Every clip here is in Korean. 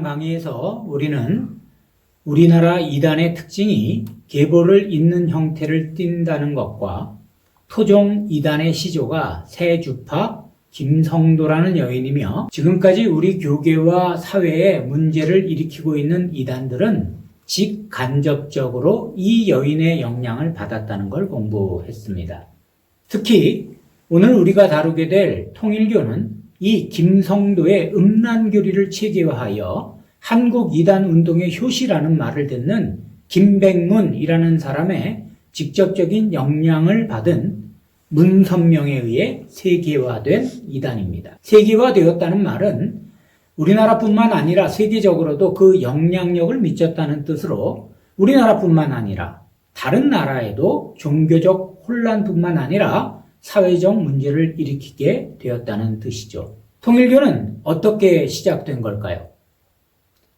강의에서 우리는 우리나라 이단의 특징이 계보를 잇는 형태를 띈다는 것과 토종 이단의 시조가 세주파 김성도라는 여인이며 지금까지 우리 교계와 사회에 문제를 일으키고 있는 이단들은 직간접적으로 이 여인의 영향을 받았다는 걸 공부했습니다. 특히 오늘 우리가 다루게 될 통일교는 이 김성도의 음란교리를 체계화하여 한국 이단 운동의 효시라는 말을 듣는 김백문이라는 사람의 직접적인 영향을 받은 문선명에 의해 세계화된 이단입니다. 세계화되었다는 말은 우리나라뿐만 아니라 세계적으로도 그 영향력을 미쳤다는 뜻으로 우리나라뿐만 아니라 다른 나라에도 종교적 혼란뿐만 아니라 사회적 문제를 일으키게 되었다는 뜻이죠. 통일교는 어떻게 시작된 걸까요?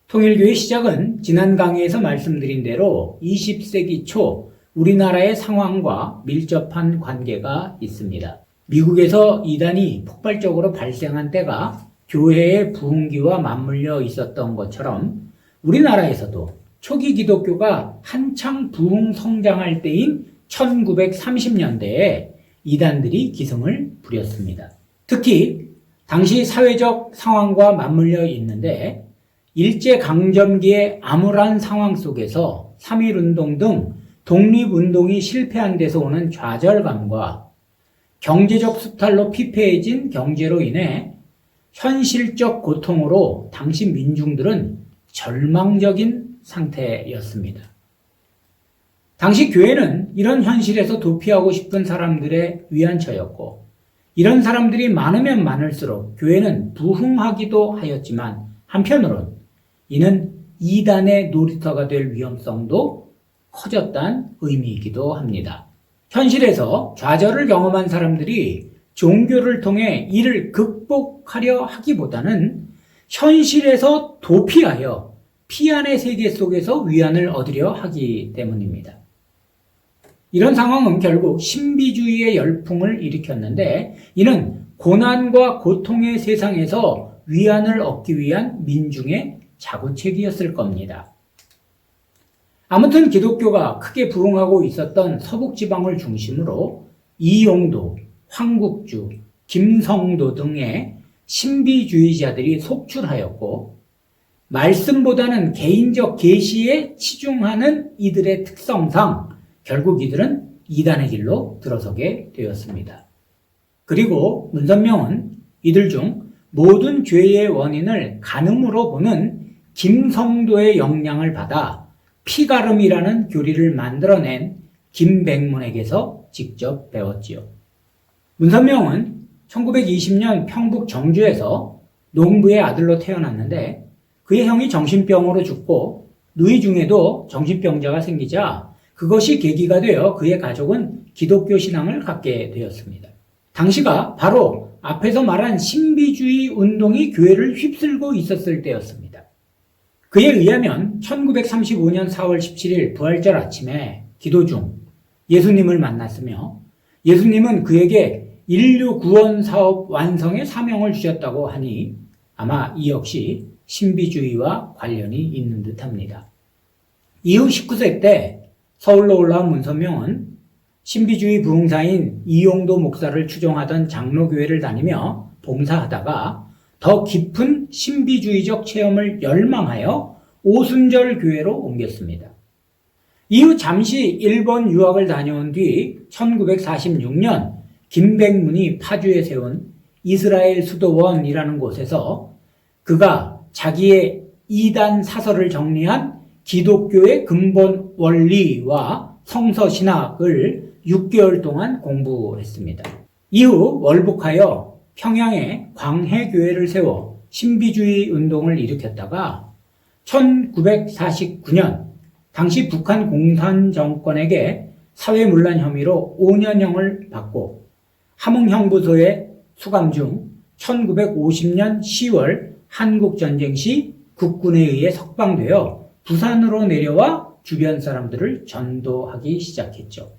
통일교의 시작은 지난 강의에서 말씀드린 대로 20세기 초 우리나라의 상황과 밀접한 관계가 있습니다. 미국에서 이단이 폭발적으로 발생한 때가 교회의 부흥기와 맞물려 있었던 것처럼 우리나라에서도 초기 기독교가 한창 부흥 성장할 때인 1930년대에 이단들이 기승을 부렸습니다. 특히 당시 사회적 상황과 맞물려 있는데 일제강점기의 암울한 상황 속에서 3.1운동 등 독립운동이 실패한 데서 오는 좌절감과 경제적 수탈로 피폐해진 경제로 인해 현실적 고통으로 당시 민중들은 절망적인 상태였습니다. 당시 교회는 이런 현실에서 도피하고 싶은 사람들의 위안처였고 이런 사람들이 많으면 많을수록 교회는 부흥하기도 하였지만 한편으론 이는 이단의 놀이터가 될 위험성도 커졌다는 의미이기도 합니다. 현실에서 좌절을 경험한 사람들이 종교를 통해 이를 극복하려 하기보다는 현실에서 도피하여 피안의 세계 속에서 위안을 얻으려 하기 때문입니다. 이런 상황은 결국 신비주의의 열풍을 일으켰는데 이는 고난과 고통의 세상에서 위안을 얻기 위한 민중의 자구책이었을 겁니다. 아무튼 기독교가 크게 부흥하고 있었던 서북지방을 중심으로 이용도, 황국주, 김성도 등의 신비주의자들이 속출하였고 말씀보다는 개인적 계시에 치중하는 이들의 특성상 결국 이들은 이단의 길로 들어서게 되었습니다. 그리고 문선명은 이들 중 모든 죄의 원인을 간음으로 보는 김성도의 영향을 받아 피가름이라는 교리를 만들어낸 김백문에게서 직접 배웠지요. 문선명은 1920년 평북 정주에서 농부의 아들로 태어났는데 그의 형이 정신병으로 죽고 누이 중에도 정신병자가 생기자 그것이 계기가 되어 그의 가족은 기독교 신앙을 갖게 되었습니다. 당시가 바로 앞에서 말한 신비주의 운동이 교회를 휩쓸고 있었을 때였습니다. 그에 의하면 1935년 4월 17일 부활절 아침에 기도 중 예수님을 만났으며 예수님은 그에게 인류 구원 사업 완성의 사명을 주셨다고 하니 아마 이 역시 신비주의와 관련이 있는 듯합니다. 이후 19세 때 서울로 올라온 문선명은 신비주의 부흥사인 이용도 목사를 추종하던 장로교회를 다니며 봉사하다가 더 깊은 신비주의적 체험을 열망하여 오순절 교회로 옮겼습니다. 이후 잠시 일본 유학을 다녀온 뒤 1946년 김백문이 파주에 세운 이스라엘 수도원이라는 곳에서 그가 자기의 이단 사설을 정리한 기독교의 근본 원리와 성서신학을 6개월 동안 공부했습니다. 이후 월북하여 평양에 광해교회를 세워 신비주의 운동을 일으켰다가 1949년 당시 북한 공산정권에게 사회문란 혐의로 5년형을 받고 함흥형부소에 수감 중 1950년 10월 한국전쟁 시 국군에 의해 석방되어 부산으로 내려와 주변 사람들을 전도하기 시작했죠.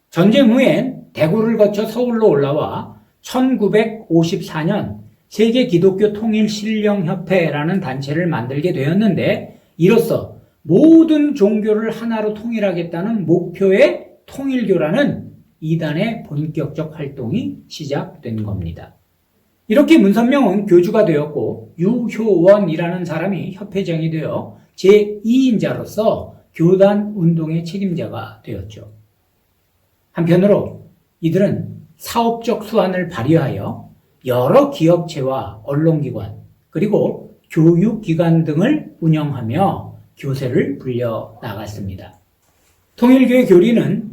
전쟁 후엔 대구를 거쳐 서울로 올라와 1954년 세계 기독교 통일 신령협회라는 단체를 만들게 되었는데, 이로써 모든 종교를 하나로 통일하겠다는 목표의 통일교라는 이단의 본격적 활동이 시작된 겁니다. 이렇게 문선명은 교주가 되었고 유효원이라는 사람이 협회장이 되어 제2인자로서 교단 운동의 책임자가 되었죠. 한편으로 이들은 사업적 수완을 발휘하여 여러 기업체와 언론기관 그리고 교육기관 등을 운영하며 교세를 불려 나갔습니다. 통일교의 교리는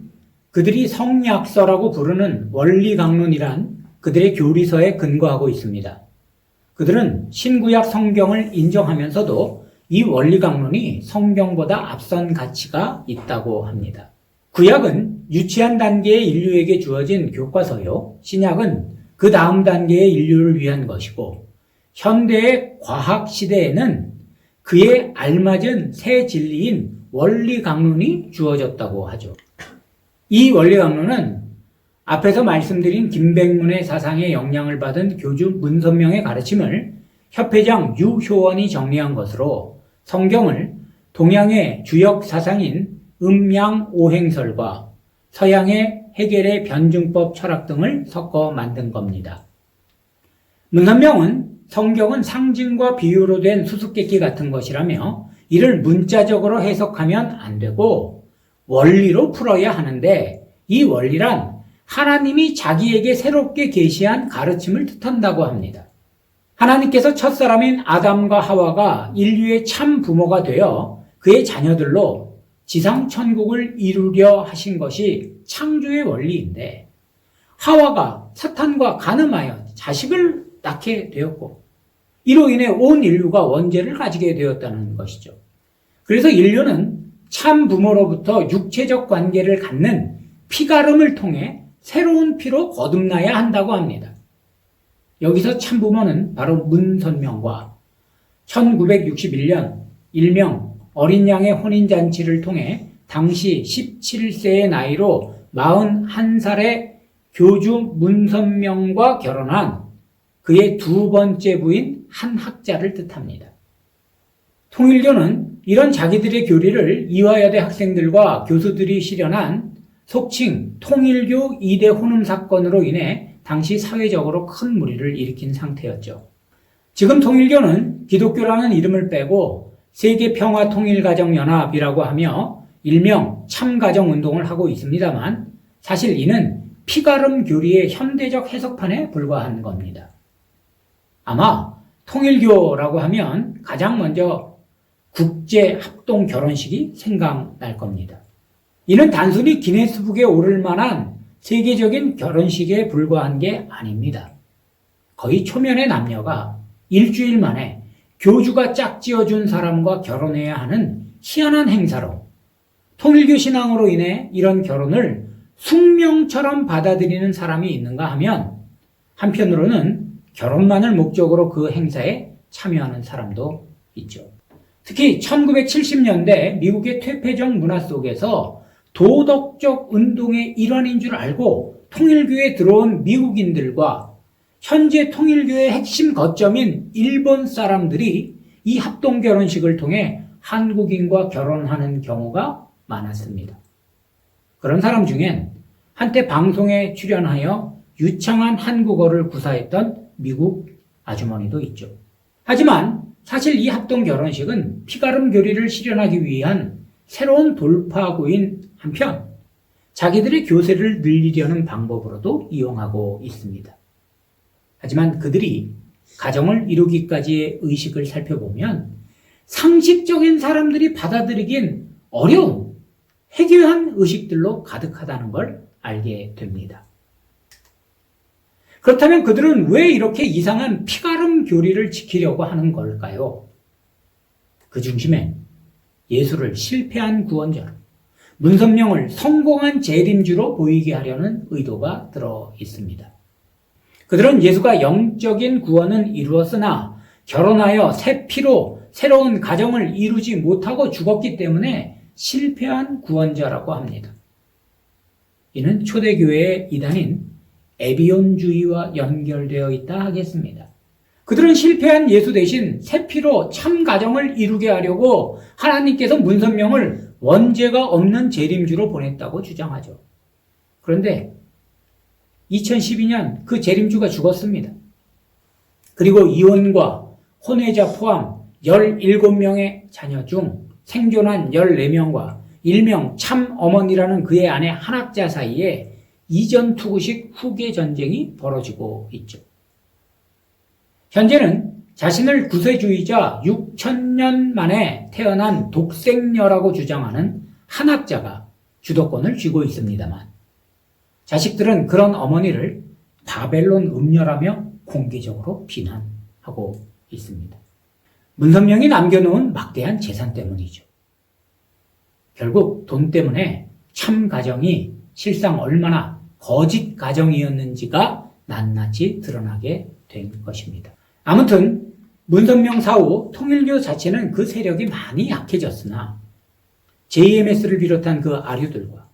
그들이 성약서라고 부르는 원리강론이란 그들의 교리서에 근거하고 있습니다. 그들은 신구약 성경을 인정하면서도 이 원리강론이 성경보다 앞선 가치가 있다고 합니다. 구약은 유치한 단계의 인류에게 주어진 교과서요, 신약은 그 다음 단계의 인류를 위한 것이고, 현대의 과학 시대에는 그에 알맞은 새 진리인 원리강론이 주어졌다고 하죠. 이 원리강론은 앞에서 말씀드린 김백문의 사상에 영향을 받은 교주 문선명의 가르침을 협회장 유효원이 정리한 것으로 성경을 동양의 주역 사상인 음양오행설과 서양의 해겔의 변증법 철학 등을 섞어 만든 겁니다. 문선명은 성경은 상징과 비유로 된 수수께끼 같은 것이라며 이를 문자적으로 해석하면 안 되고 원리로 풀어야 하는데, 이 원리란 하나님이 자기에게 새롭게 계시한 가르침을 뜻한다고 합니다. 하나님께서 첫사람인 아담과 하와가 인류의 참 부모가 되어 그의 자녀들로 지상 천국을 이루려 하신 것이 창조의 원리인데, 하와가 사탄과 간음하여 자식을 낳게 되었고 이로 인해 온 인류가 원죄를 가지게 되었다는 것이죠. 그래서 인류는 참 부모로부터 육체적 관계를 갖는 피가름을 통해 새로운 피로 거듭나야 한다고 합니다. 여기서 참 부모는 바로 문선명과 1961년 일명 어린 양의 혼인잔치를 통해 당시 17세의 나이로 41살의 교주 문선명과 결혼한 그의 두 번째 부인 한 학자를 뜻합니다. 통일교는 이런 자기들의 교리를 이화여대 학생들과 교수들이 실현한 속칭 통일교 2대 혼음 사건으로 인해 당시 사회적으로 큰 물의를 일으킨 상태였죠. 지금 통일교는 기독교라는 이름을 빼고 세계평화통일가정연합이라고 하며 일명 참가정운동을 하고 있습니다만, 사실 이는 피가름 교리의 현대적 해석판에 불과한 겁니다. 아마 통일교라고 하면 가장 먼저 국제합동 결혼식이 생각날 겁니다. 이는 단순히 기네스북에 오를 만한 세계적인 결혼식에 불과한 게 아닙니다. 거의 초면의 남녀가 일주일 만에 교주가 짝지어준 사람과 결혼해야 하는 희한한 행사로, 통일교 신앙으로 인해 이런 결혼을 숙명처럼 받아들이는 사람이 있는가 하면 한편으로는 결혼만을 목적으로 그 행사에 참여하는 사람도 있죠. 특히 1970년대 미국의 퇴폐적 문화 속에서 도덕적 운동의 일환인 줄 알고 통일교에 들어온 미국인들과 현재 통일교의 핵심 거점인 일본 사람들이 이 합동 결혼식을 통해 한국인과 결혼하는 경우가 많았습니다. 그런 사람 중엔 한때 방송에 출연하여 유창한 한국어를 구사했던 미국 아주머니도 있죠. 하지만 사실 이 합동 결혼식은 피가름 교리를 실현하기 위한 새로운 돌파구인 한편 자기들의 교세를 늘리려는 방법으로도 이용하고 있습니다. 하지만 그들이 가정을 이루기까지의 의식을 살펴보면 상식적인 사람들이 받아들이긴 어려운 해괴한 의식들로 가득하다는 걸 알게 됩니다. 그렇다면 그들은 왜 이렇게 이상한 피가름 교리를 지키려고 하는 걸까요? 그 중심에 예수를 실패한 구원자로, 문선명을 성공한 재림주로 보이게 하려는 의도가 들어 있습니다. 그들은 예수가 영적인 구원은 이루었으나 결혼하여 새 피로 새로운 가정을 이루지 못하고 죽었기 때문에 실패한 구원자라고 합니다. 이는 초대교회의 이단인 에비온주의와 연결되어 있다 하겠습니다. 그들은 실패한 예수 대신 새 피로 참 가정을 이루게 하려고 하나님께서 문선명을 원죄가 없는 재림주로 보냈다고 주장하죠. 그런데 2012년 그 재림주가 죽었습니다. 그리고 이혼과 혼외자 포함 17명의 자녀 중 생존한 14명과 일명 참 어머니라는 그의 아내 한학자 사이에 이전투구식 후계 전쟁이 벌어지고 있죠. 현재는 자신을 구세주의자 6천년 만에 태어난 독생녀라고 주장하는 한학자가 주도권을 쥐고 있습니다만 자식들은 그런 어머니를 바벨론 음녀라며 공개적으로 비난하고 있습니다. 문선명이 남겨놓은 막대한 재산 때문이죠. 결국 돈 때문에 참 가정이 실상 얼마나 거짓 가정이었는지가 낱낱이 드러나게 된 것입니다. 아무튼 문선명 사후 통일교 자체는 그 세력이 많이 약해졌으나 JMS를 비롯한 그 아류들과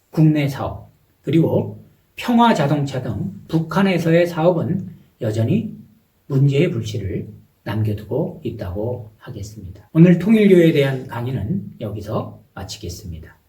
국내 사업 그리고 평화자동차 등 북한에서의 사업은 여전히 문제의 불씨를 남겨두고 있다고 하겠습니다. 오늘 통일교에 대한 강의는 여기서 마치겠습니다.